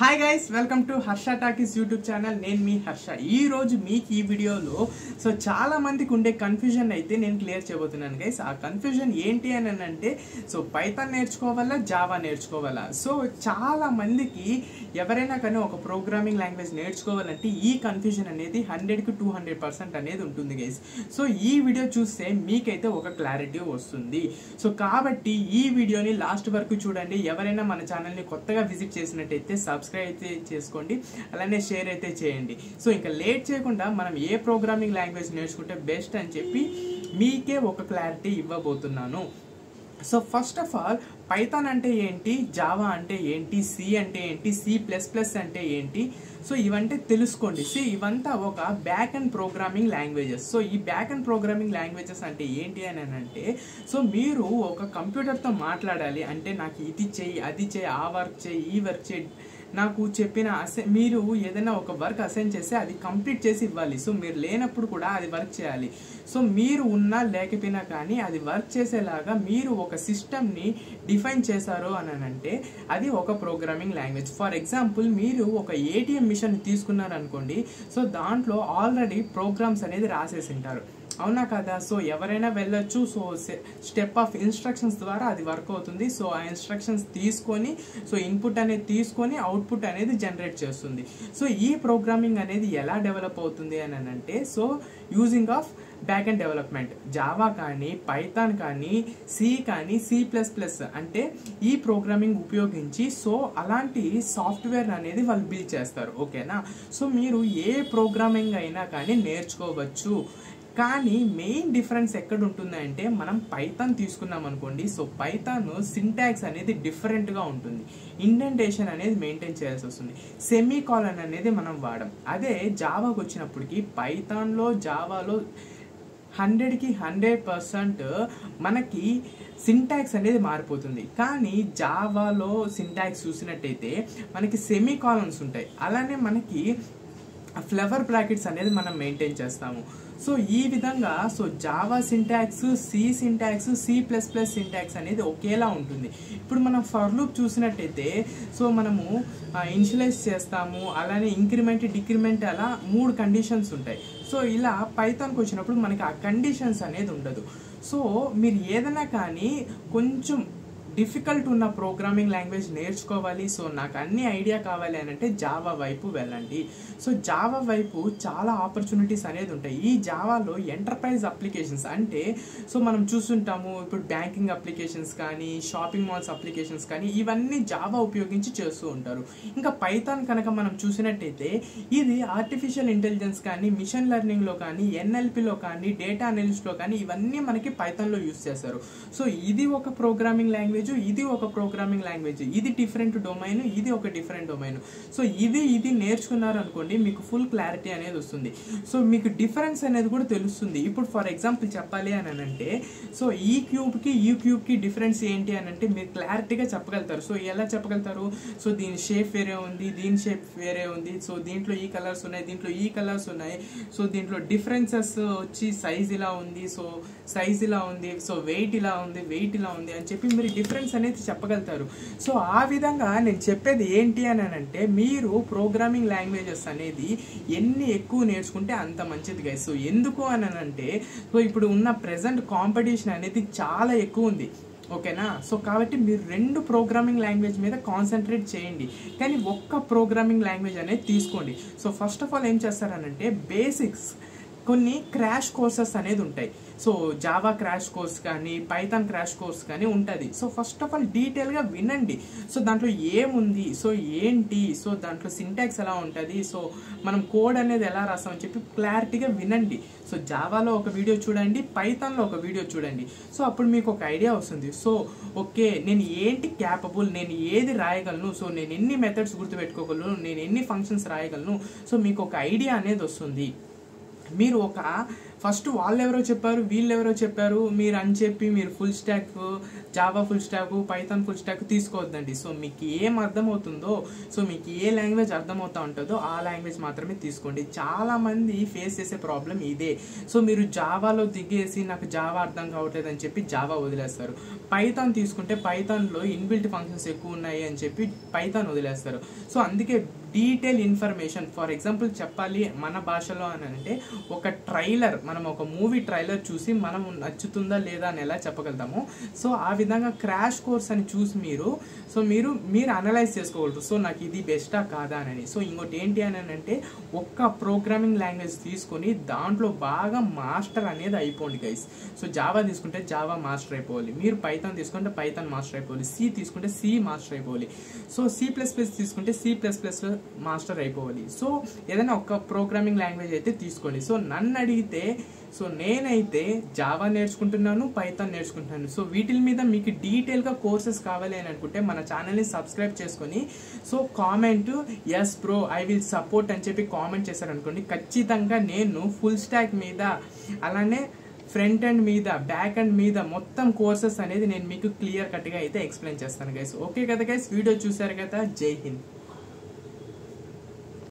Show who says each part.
Speaker 1: Hi guys, welcome to Harsha talkies YouTube channel. నేను మీ హర్ష. ఈ రోజు మీకు ఈ వీడియోలో చాలా మందికి ఉండే కన్ఫ్యూజన్ అయితే నేను క్లియర్ చేయబోతున్నాను గైస్. ఆ కన్ఫ్యూజన్ ఏంటి అని అంటే పైథాన్ నేర్చుకోవాలా, జావా నేర్చుకోవాలా? చాలా మందికి ఎవరైనా కానీ ఒక ప్రోగ్రామింగ్ లాంగ్వేజ్ నేర్చుకోవాలంటే ఈ కన్ఫ్యూజన్ అనేది 100కి 200% అనేది ఉంటుంది గైస్. ఈ వీడియో చూస్తే మీకైతే ఒక క్లారిటీ వస్తుంది. కాబట్టి ఈ వీడియోని లాస్ట్ వరకు చూడండి. ఎవరైనా మన ఛానల్ని కొత్తగా విజిట్ చేసినట్టయితే సబ్స్క్రైబ్ అయితే చేసుకోండి, అలానే షేర్ అయితే చేయండి. ఇంకా లేట్ చేయకుండా మనం ఏ ప్రోగ్రామింగ్ లాంగ్వేజ్ నేర్చుకుంటే బెస్ట్ అని చెప్పి మీకే ఒక క్లారిటీ ఇవ్వబోతున్నాను. ఫస్ట్ ఆఫ్ ఆల్, పైథాన్ అంటే ఏంటి, జావా అంటే ఏంటి, సి అంటే ఏంటి, C++ అంటే ఏంటి, ఇవంటే తెలుసుకోండి. ఇవంతా ఒక బ్యాక్ అండ్ ప్రోగ్రామింగ్ లాంగ్వేజెస్. ఈ బ్యాక్ అండ్ ప్రోగ్రామింగ్ లాంగ్వేజెస్ అంటే ఏంటి అని అంటే మీరు ఒక కంప్యూటర్తో మాట్లాడాలి అంటే నాకు ఇది చెయ్యి, అది చెయ్యి, ఆ వర్క్ చెయ్యి, ఈ వర్క్ చెయ్యి, నాకు చెప్పిన మీరు ఏదైనా ఒక వర్క్ అసైన్ చేస్తే అది కంప్లీట్ చేసి ఇవ్వాలి. మీరు లేనప్పుడు కూడా అది వర్క్ చేయాలి. మీరు ఉన్నా లేకపోయినా కానీ అది వర్క్ చేసేలాగా మీరు ఒక సిస్టమ్ని డిఫైన్ చేశారు అని అంటే అది ఒక ప్రోగ్రామింగ్ లాంగ్వేజ్. ఫర్ ఎగ్జాంపుల్, మీరు ఒక ATM మిషన్ తీసుకున్నారనుకోండి. దాంట్లో ఆల్రెడీ ప్రోగ్రామ్స్ అనేది రాసేసి ఉంటారు, అవునా కదా? ఎవరైనా వెళ్ళొచ్చు. స్టెప్ ఆఫ్ ఇన్స్ట్రక్షన్స్ ద్వారా అది వర్క్ అవుతుంది. ఆ ఇన్స్ట్రక్షన్స్ తీసుకొని ఇన్పుట్ అనేది తీసుకొని అవుట్పుట్ అనేది జనరేట్ చేస్తుంది. ఈ ప్రోగ్రామింగ్ అనేది ఎలా డెవలప్ అవుతుంది అని అంటే using of back and development. Java కానీ, పైథాన్ కానీ, సి కానీ, C++ అంటే ఈ ప్రోగ్రామింగ్ ఉపయోగించి అలాంటి సాఫ్ట్వేర్ అనేది వాళ్ళు బిల్డ్ చేస్తారు, ఓకేనా? మీరు ఏ ప్రోగ్రామింగ్ అయినా కానీ నేర్చుకోవచ్చు. కానీ మెయిన్ డిఫరెన్స్ ఎక్కడ ఉంటుంది అంటే మనం పైథాన్ తీసుకున్నాం అనుకోండి. పైథాన్ సింటాక్స్ అనేది డిఫరెంట్గా ఉంటుంది, ఇండెంటేషన్ అనేది మెయింటైన్ చేయాల్సి వస్తుంది, సెమీకాలన్ అనేది మనం వాడం. అదే జావాకు వచ్చినప్పటికి పైథాన్లో, జావాలో 100కి 100% మనకి సింటాక్స్ అనేది మారిపోతుంది. కానీ జావాలో సింటాక్స్ చూసినట్టయితే మనకి సెమీకాలన్స్ ఉంటాయి, అలానే మనకి ఫ్లవర్ బ్రాకెట్స్ అనేది మనం మెయింటైన్ చేస్తాము. ఈ విధంగా Java syntax, C syntax, C++ syntax అనేది ఒకేలా ఉంటుంది. ఇప్పుడు మనం ఫర్ లూప్ చూసినట్టయితే మనము ఇనిషియలైజ్ చేస్తాము, అలానే ఇంక్రిమెంట్, డిక్రిమెంట్, అలా 3 కండిషన్స్ ఉంటాయి. ఇలా పైథాన్కి వచ్చినప్పుడు మనకి ఆ కండిషన్స్ అనేది ఉండదు. మీరు ఏదైనా కానీ కొంచెం డిఫికల్ట్ ఉన్న ప్రోగ్రామింగ్ లాంగ్వేజ్ నేర్చుకోవాలి, నాకు అన్ని ఐడియా కావాలి అని అంటే జావా వైపు వెళ్ళండి. జావా వైపు చాలా ఆపర్చునిటీస్ అనేది ఉంటాయి. ఈ జావాలో ఎంటర్ప్రైజ్ అప్లికేషన్స్ అంటే మనం చూస్తుంటాము, ఇప్పుడు బ్యాంకింగ్ అప్లికేషన్స్ కానీ, షాపింగ్ మాల్స్ అప్లికేషన్స్ కానీ, ఇవన్నీ జావా ఉపయోగించి చేస్తూ ఉంటారు. ఇంకా పైథాన్ కనుక మనం చూసినట్టయితే ఇది ఆర్టిఫిషియల్ ఇంటెలిజెన్స్ కానీ, మిషన్ లెర్నింగ్లో కానీ, NLPలో కానీ, డేటా అనాలిసిస్లో కానీ ఇవన్నీ మనకి పైథాన్లో యూజ్ చేస్తారు. ఇది ఒక ప్రోగ్రామింగ్ లాంగ్వేజ్, ఇది ఒక ప్రోగ్రామింగ్ లాంగ్వేజ్, ఇది డిఫరెంట్ డొమైన్, ఇది ఒక డిఫరెంట్ డొమైన్. ఇది నేర్చుకున్నారు అనుకోండి, మీకు ఫుల్ క్లారిటీ అనేది వస్తుంది. మీకు డిఫరెన్స్ అనేది కూడా తెలుస్తుంది. ఇప్పుడు ఫర్ ఎగ్జాంపుల్ చెప్పాలి అని అంటే ఈ క్యూబ్కి ఈ క్యూబ్కి డిఫరెన్స్ ఏంటి అని అంటే మీరు క్లారిటీగా చెప్పగలుగుతారు. ఎలా చెప్పగలుగుతారు? దీని షేప్ వేరే ఉంది, దీని షేప్ వేరే ఉంది, దీంట్లో ఈ కలర్స్ ఉన్నాయి, దీంట్లో ఈ కలర్స్ ఉన్నాయి, దీంట్లో డిఫరెన్సెస్ వచ్చి సైజ్ ఇలా ఉంది, సైజ్ ఇలా ఉంది, వెయిట్ ఇలా ఉంది, వెయిట్ ఇలా ఉంది అని చెప్పి మీరు డిఫరెన్స్ అనేది చెప్పగలుగుతారు. ఆ విధంగా నేను చెప్పేది ఏంటి అని అంటే మీరు ప్రోగ్రామింగ్ లాంగ్వేజెస్ అనేది ఎన్ని ఎక్కువ నేర్చుకుంటే అంత మంచిది గైస్. ఎందుకు అని అంటే ఇప్పుడు ఉన్న ప్రెజెంట్ కాంపిటీషన్ అనేది చాలా ఎక్కువ ఉంది, ఓకేనా? కాబట్టి మీరు 2 ప్రోగ్రామింగ్ లాంగ్వేజ్ మీద కాన్సన్ట్రేట్ చేయండి, కానీ ఒక్క ప్రోగ్రామింగ్ లాంగ్వేజ్ అనేది తీసుకోండి. ఫస్ట్ ఆఫ్ ఆల్ ఏం చేస్తారనంటే బేసిక్స్ కొన్ని క్రాష్ కోర్సెస్ అనేది ఉంటాయి. జావా క్రాష్ కోర్స్ కానీ, పైథాన్ క్రాష్ కోర్స్ కానీ ఉంటుంది. ఫస్ట్ ఆఫ్ ఆల్ డీటెయిల్గా వినండి. దాంట్లో ఏముంది, ఏంటి, దాంట్లో సింటాక్స్ ఎలా ఉంటుంది, మనం కోడ్ అనేది ఎలా రాస్తామని చెప్పి క్లారిటీగా వినండి. జావాలో ఒక వీడియో చూడండి, పైథాన్లో ఒక వీడియో చూడండి. అప్పుడు మీకు ఒక ఐడియా వస్తుంది. ఓకే, నేను ఏంటి క్యాపబుల్, నేను ఏది రాయగలను, నేను ఎన్ని మెథడ్స్ గుర్తుపెట్టుకోగలను, నేను ఎన్ని ఫంక్షన్స్ రాయగలను, మీకు ఒక ఐడియా అనేది వస్తుంది. మీరు ఫస్ట్ వాళ్ళు ఎవరో చెప్పారు, వీళ్ళు ఎవరో చెప్పారు మీరు అని చెప్పి మీరు full stack Java full stack, Python full stack తీసుకోవద్దండి. సో మీకు ఏం అర్థమవుతుందో, సో మీకు ఏ లాంగ్వేజ్ అర్థమవుతా ఉంటుందో ఆ లాంగ్వేజ్ మాత్రమే తీసుకోండి. చాలా మంది ఫేస్ చేసే ప్రాబ్లం ఇదే. సో మీరు జావాలో దిగేసి నాకు జావా అర్థం కావట్లేదు అని చెప్పి జావా వదిలేస్తారు. పైథాన్ తీసుకుంటే పైథాన్లో ఇన్బిల్ట్ ఫంక్షన్స్ ఎక్కువ ఉన్నాయి అని చెప్పి పైథాన్ వదిలేస్తారు. సో అందుకే డీటెయిల్ ఇన్ఫర్మేషన్, ఫర్ ఎగ్జాంపుల్ చెప్పాలి మన భాషలో అని అంటే, ఒక ట్రైలర్, మనం ఒక మూవీ ట్రైలర్ చూసి మనం నచ్చుతుందా లేదా అని ఎలా చెప్పగలుగుతాము. సో ఆ విధంగా క్రాష్ కోర్స్ అని చూసి మీరు అనలైజ్ చేసుకోగలరు. సో నాకు ఇది బెస్టా కాదా అని. సో ఇంకోటి ఏంటి అని అంటే, ఒక్క ప్రోగ్రామింగ్ లాంగ్వేజ్ తీసుకొని దాంట్లో బాగా మాస్టర్ అనేది అయిపోండి గైస్. సో జావా తీసుకుంటే జావా మాస్టర్ అయిపోవాలి, మీరు పైథాన్ తీసుకుంటే పైథాన్ మాస్టర్ అయిపోవాలి, సి తీసుకుంటే సి మాస్టర్ అయిపోవాలి, సో C++ తీసుకుంటే C++ మాస్టర్ అయిపోవాలి. సో ఏదైనా ఒక ప్రోగ్రామింగ్ లాంగ్వేజ్ అయితే తీసుకోండి. సో నన్ను అడిగితే, సో నేనైతే జావా నేర్చుకుంటున్నాను, పైథాన్ నేర్చుకుంటున్నాను. సో వీటి మీద మీకు డీటెయిల్గా కోర్సెస్ కావాలి అని అనుకుంటే మన ఛానల్ని సబ్స్క్రైబ్ చేసుకొని, so comment yes bro I will support అని చెప్పి కామెంట్ చేశారనుకోండి, ఖచ్చితంగా నేను ఫుల్ స్టాక్ మీద, అలానే ఫ్రంట్ ఎండ్ మీద, బ్యాక్ ఎండ్ మీద మొత్తం కోర్సెస్ అనేది నేను మీకు క్లియర్ కట్గా అయితే ఎక్స్ప్లెయిన్ చేస్తాను గైస్. ఓకే కదా గైస్, వీడియో చూసారు కదా, జై హింద్.